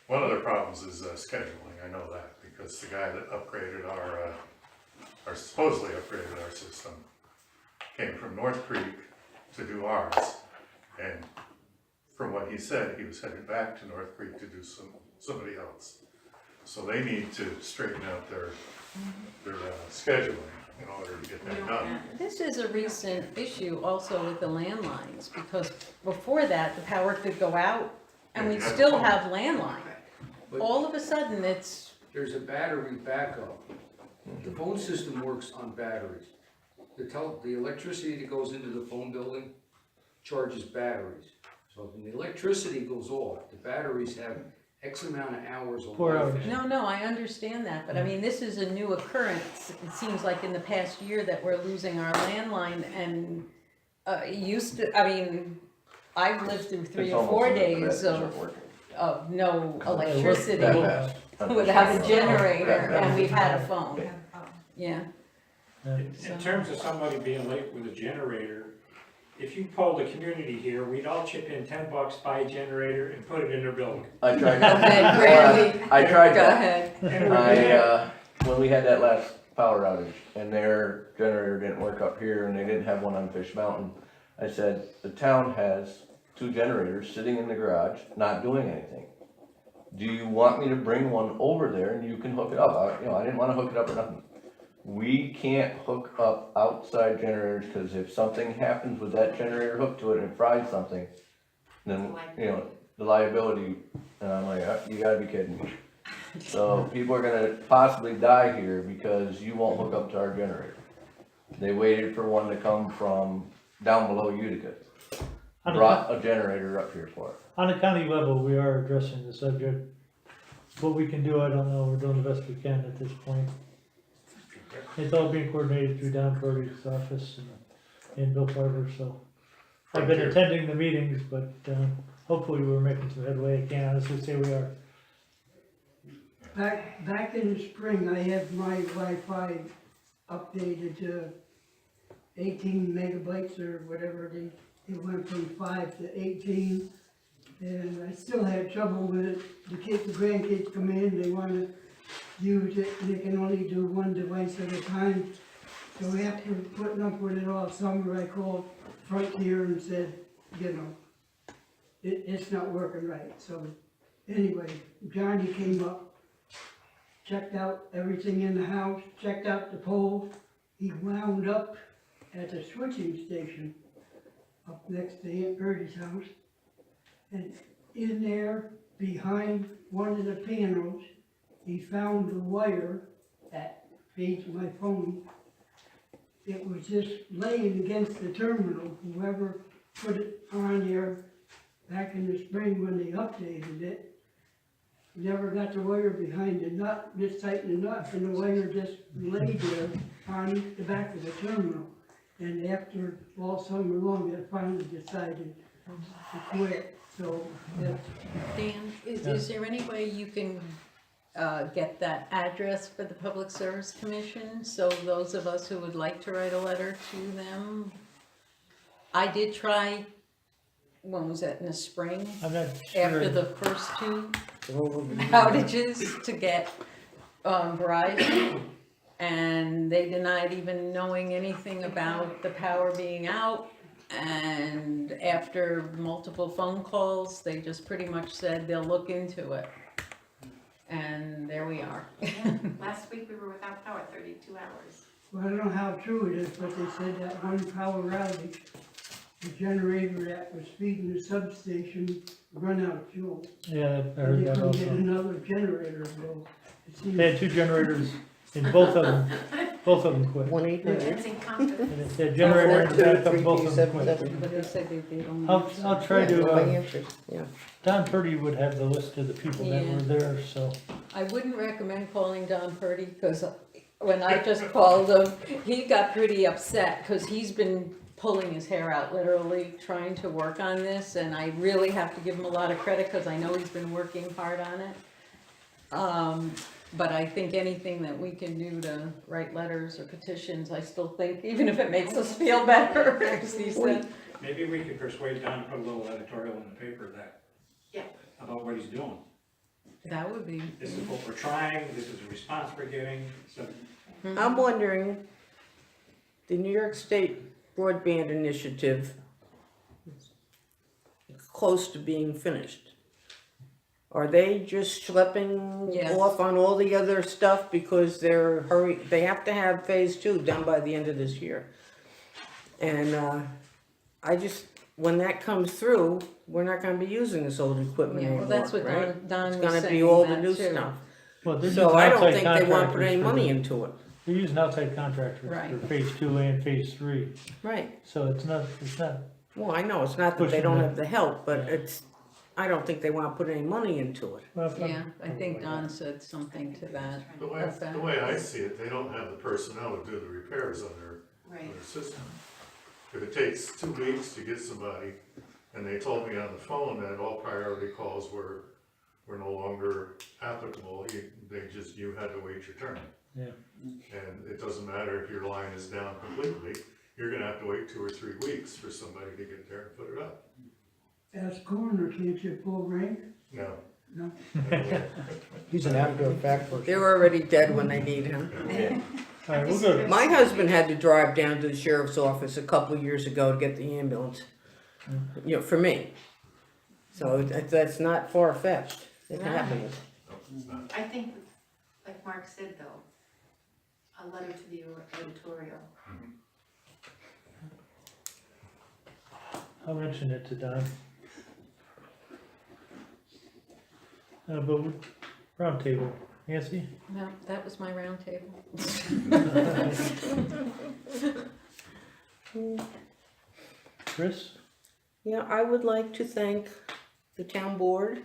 One of the problems is scheduling, I know that, because the guy that upgraded our supposedly upgraded our system came from North Creek to do ours. And from what he said, he was headed back to North Creek to do somebody else. So they need to straighten out their scheduling in order to get we that don't done. have. This is a recent issue also with the landlines, because before that, the power could go out and Yeah, we'd you have still phone. have landline. But All of a sudden, it's, there's a battery backup. The phone system works on batteries. The electricity that goes into the phone building charges batteries. So when the electricity goes off, the batteries have X amount of hours of 4 life hours. in it. no, I understand that, but I mean, this is a new occurrence. It seems like in the past year that we're losing our landline and, it used to, I mean, I've lived through 3 It's or 4 almost as if the days batteries aren't of, working. no That electricity That fast. without a generator, and we've had a phone, yeah. in terms of somebody being late with a generator, if you polled the community here, we'd all chip in $10, buy a generator and put it in their building. I tried Go ahead, that. Brandy. I tried Go that. ahead. When we had that last power outage and their generator didn't work up here and they didn't have one on Fish Mountain, I said, the town has 2 generators sitting in the garage, not doing anything. Do you want me to bring one over there and you can hook it up? I didn't wanna hook it up or nothing. We can't hook up outside generators, cause if something happens with that generator hooked to it and it fries something, then, the liability, and I'm like, you gotta be kidding me. So people are gonna possibly die here because you won't hook up to our generator. They waited for one to come from down below Utica, brought a generator up here for it. On a county level, we are addressing the subject. What we can do, I don't know, we're doing the best we can at this point. It's all being coordinated through Townboard's office and Bill Farber, so. I've been Frontier. attending the meetings, but, hopefully we're making some headway. I can't honestly say we are. Back in the spring, I have my Wi-Fi updated to 18 megabytes or whatever, it went from 5 to 18. And I still had trouble with it. The grandkids come in, they wanna use it, and they can only do one device at a time. So after putting up with it all summer, I called Frontier and said, it's not working right. So anyway, Johnny came up, checked out everything in the house, checked out the pole. He wound up at the switching station up next to Aunt Gertie's house. And in there, behind one of the panels, he found the wire page of my phone. It was just laying against the terminal, whoever put it on there back in the spring when they updated it. Never got the wire behind the nut, just tighten the nut, and the wire just laid there on the back of the terminal. And after all summer long, they finally decided to quit, so that's. Dan, is there any way you can, get that address for the Public Service Commission? So those of us who would like to write a letter to them? I did try, when was that, in the spring? I'm not sure. After the first two outages to get, Verizon. And they denied even knowing anything about the power being out. And after multiple phone calls, they just pretty much said they'll look into it. And there we are. Last week we were without power 32 hours. Well, I don't know how true it is, but they said that one power outage, the generator that was feeding the substation run out of fuel. Yeah, I heard And they that couldn't get also. another generator built. It seems- They had 2 generators, and both of them quit. 1-800. That's incompetent. And if they had generator in the backup, both of them quit. But they said they only. I'll try to, Yeah. Don Purdy would have the list of the people that were there, so. I wouldn't recommend calling Don Purdy, because when I just called him, he got pretty upset, because he's been pulling his hair out literally, trying to work on this, and I really have to give him a lot of credit, because I know he's been working hard on it. But I think anything that we can do to write letters or petitions, I still think, even if it makes us feel better, as he said. Maybe we could persuade Don to put a little editorial in the paper that, Yeah. about what he's doing. That would be, This is what we're trying, this is the response we're getting, so. I'm wondering, the New York State Broadband Initiative is close to being finished. Are they just schlepping Yes. off on all the other stuff because they have to have phase 2 done by the end of this year? And, when that comes through, we're not gonna be using this old equipment yeah, anymore, well, that's what right? Don It's was gonna be saying all the that new too. stuff. Well, they're So using I don't outside think they wanna put contractors any for money the- into it. They're using outside contractors Right. for phase 2 and phase 3, Right. so it's not, Well, I know, it's not that they Pushing don't the- have the help, but I don't think they wanna put any money into it. well, Yeah, I think Don said something to that. The way I see it, they don't have the personnel to do the repairs on Right. their system. If it takes 2 weeks to get somebody, and they told me on the phone that all priority calls were no longer applicable, you had to wait your turn. Yeah. And it doesn't matter if your line is down completely, you're gonna have to wait 2 or 3 weeks for somebody to get there and put it up. As coroner, can't you pull rank? No. No. He's an after effect person. They're already dead when they need him. all right, we'll go. My husband had to drive down to the sheriff's office a couple of years ago to get the ambulance, for me. So that's not far-fetched, it happens. No, it's not. I think, like Mark said though, a letter to the editorial. I'll mention it to Don. But round table, Nancy? No, that was my round table. Chris? Yeah, I would like to thank the town board,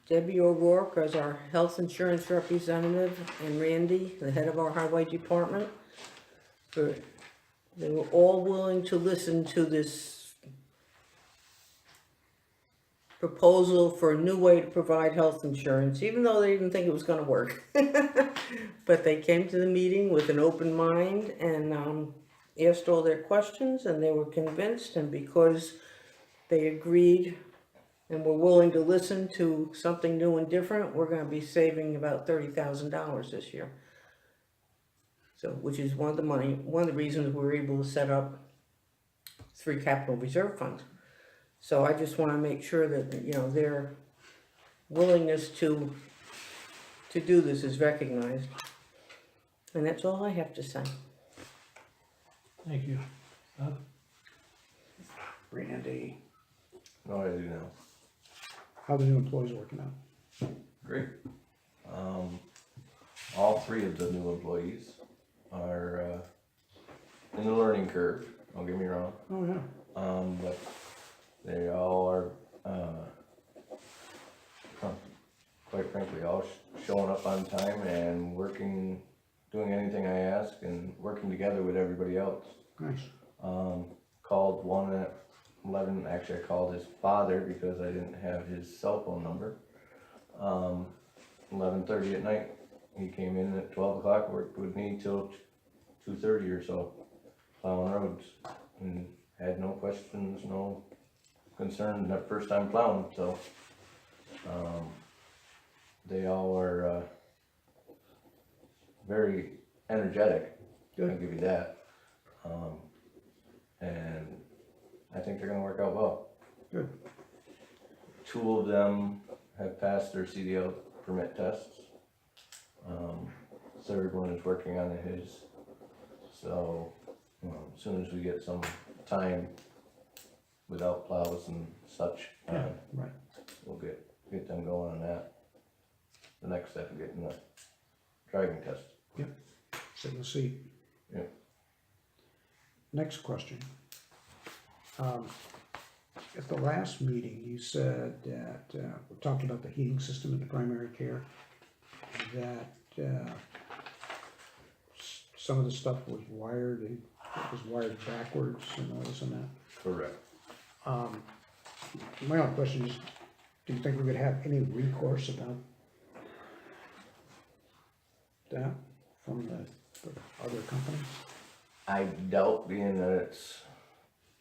Debbie O'Rourke as our health insurance representative, and Randy, the head of our highway department, they were all willing to listen to this proposal for a new way to provide health insurance, even though they didn't think it was gonna work. But they came to the meeting with an open mind and asked all their questions, and they were convinced, and because they agreed and were willing to listen to something new and different, we're gonna be saving about $30,000 this year. So, which is one of the reasons we're able to set up 3 capital reserve funds. So I just wanna make sure that, their willingness to do this is recognized. And that's all I have to say. Thank you. Bob? Randy, No, I do know. how the new employees working out? Great. all three of the new employees are, in the learning curve, don't get me wrong. Oh, yeah. But they all are, quite frankly, all showing up on time and working, doing anything I ask and working together with everybody else. Nice. Called one at 11, actually I called his father because I didn't have his cell phone number. 11:30 at night, he came in at 12 o'clock, worked with me till 2:30 or so, plowing roads, and had no questions, no concerns, that first time plowing, so, they all are, very energetic, I'll give you that. And I think they're gonna work out well. Good. 2 of them have passed their CDL permit tests. Third one is working on his, so, as soon as we get some time without plows and such, Yeah, right. we'll get them going on that. The next step is getting the driving test. Sit in the seat. Yeah. Next question. At the last meeting, you said that, we talked about the heating system in the primary care, that, some of the stuff was wired, and it was wired backwards and all this and that. Correct. My only question is, do you think we would have any recourse about that from the other companies? I doubt, being that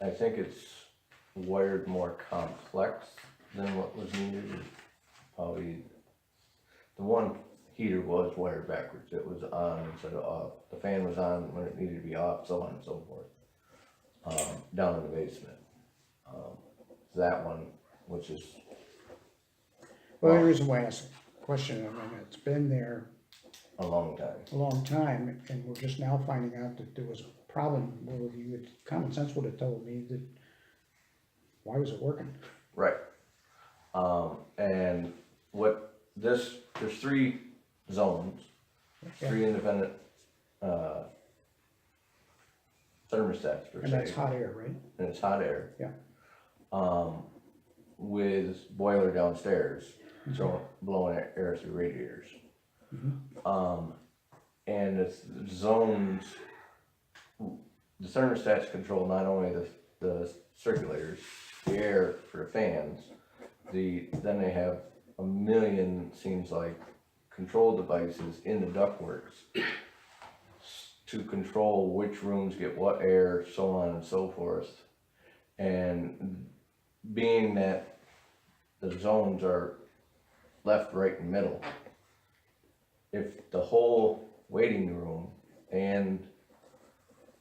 I think it's wired more complex than what was needed. Probably, the one heater was wired backwards, it was on instead of off, the fan was on when it needed to be off, so on and so forth. Down in the basement. That one, which is, Well, the reason why I asked the question, I mean, it's been there a long time. a long time, and we're just now finding out that there was a problem. Well, you would, common sense would have told me that, why was it working? Right. And what this, there's 3 zones, 3 independent, thermostats per se. And that's hot air, right? And it's hot air. Yeah. With boiler downstairs, so blowing air through radiators. And it's zones, the thermostats control not only the circulators, the air for the fans, then they have a million, seems like, control devices in the ductworks to control which rooms get what air, so on and so forth. And being that the zones are left, right, and middle, if the whole waiting room and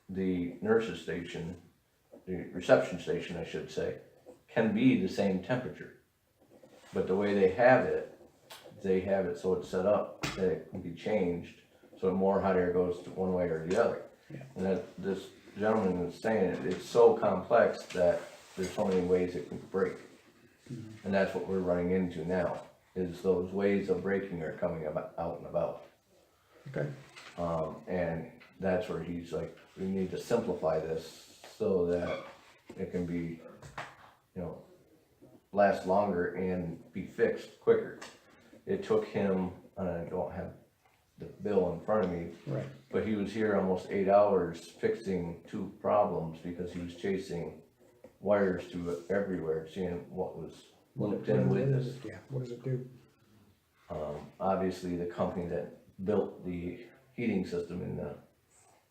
the nurse's station, the reception station, I should say, can be the same temperature, but the way they have it so it's set up that it can be changed, so more hot air goes to one way or the other. Yeah. And that, this gentleman was saying, it's so complex that there's so many ways it can break. And that's what we're running into now, is those ways of breaking are coming out and about. Okay. And that's where he's like, we need to simplify this so that it can be, last longer and be fixed quicker. It took him, and I don't have the bill in front of me, Right. but he was here almost 8 hours fixing 2 problems because he was chasing wires to everywhere, seeing what was looped in with this. Yeah, what does it do? Obviously, the company that built the heating system in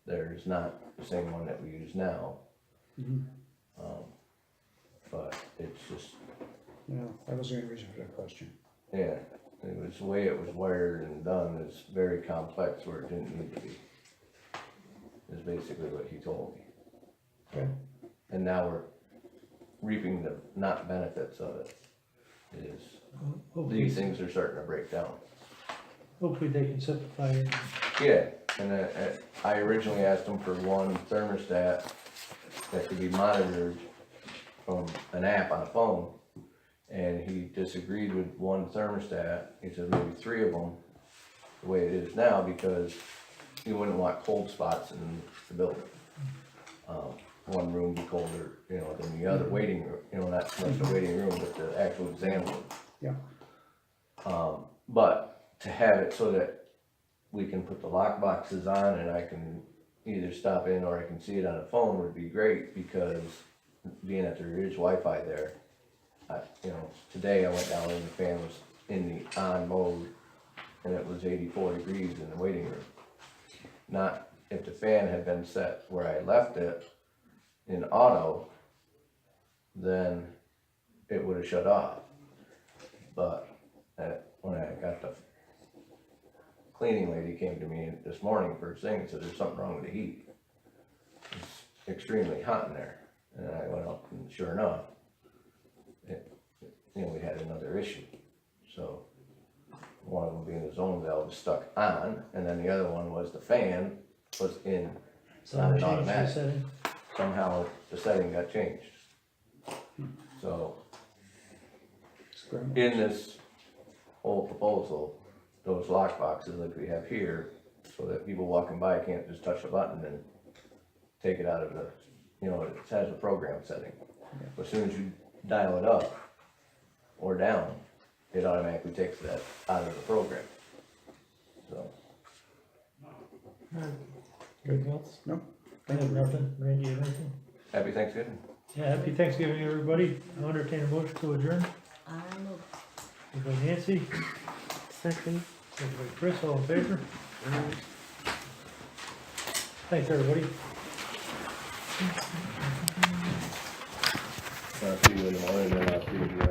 there is not the same one that we use now. But it's just, No, that was the only reason for that question. yeah, it was, the way it was wired and done is very complex where it didn't need to be. Is basically what he told me. Okay. And now we're reaping the not benefits of it, is Hopefully, these things are starting to break down. hopefully they can simplify it. Yeah, and I originally asked him for one thermostat that could be monitored from an app on a phone, and he disagreed with one thermostat. He said maybe 3 of them the way it is now, because you wouldn't want cold spots in the building. One room be colder, you know, than the other waiting room, you know, not so much the waiting room, but the actual exam room. Yeah. But to have it so that we can put the lock boxes on and I can either stop in or I can see it on the phone would be great, because being that there is Wi-Fi there, you know, today I went down and the fan was in the on mode and it was 84 degrees in the waiting room. Not if the fan had been set where I left it in auto, then it would have shut off. But when I got the cleaning lady came to me this morning first thing and said there's something wrong with the heat. It's extremely hot in there. And I went up and sure enough, you know, we had another issue. So one of them being the zone valve was stuck on, and then the other one was the fan was in, So not an change the automatic. setting. Somehow the setting got changed. So Scramble. in this whole proposal, those lock boxes like we have here, so that people walking by can't just touch a button and take it out of the, you know, it has a program setting. As soon as you dial it up or down, it automatically takes that out of the program. So, Anything else? No. I have nothing. Randy, you have anything? happy Thanksgiving. Yeah, happy Thanksgiving, everybody. I'll entertain a motion to adjourn. I'm Moved by Nancy, a second. second by Chris, all in favor? Thanks, everybody. I'll see you in the morning, and I'll see you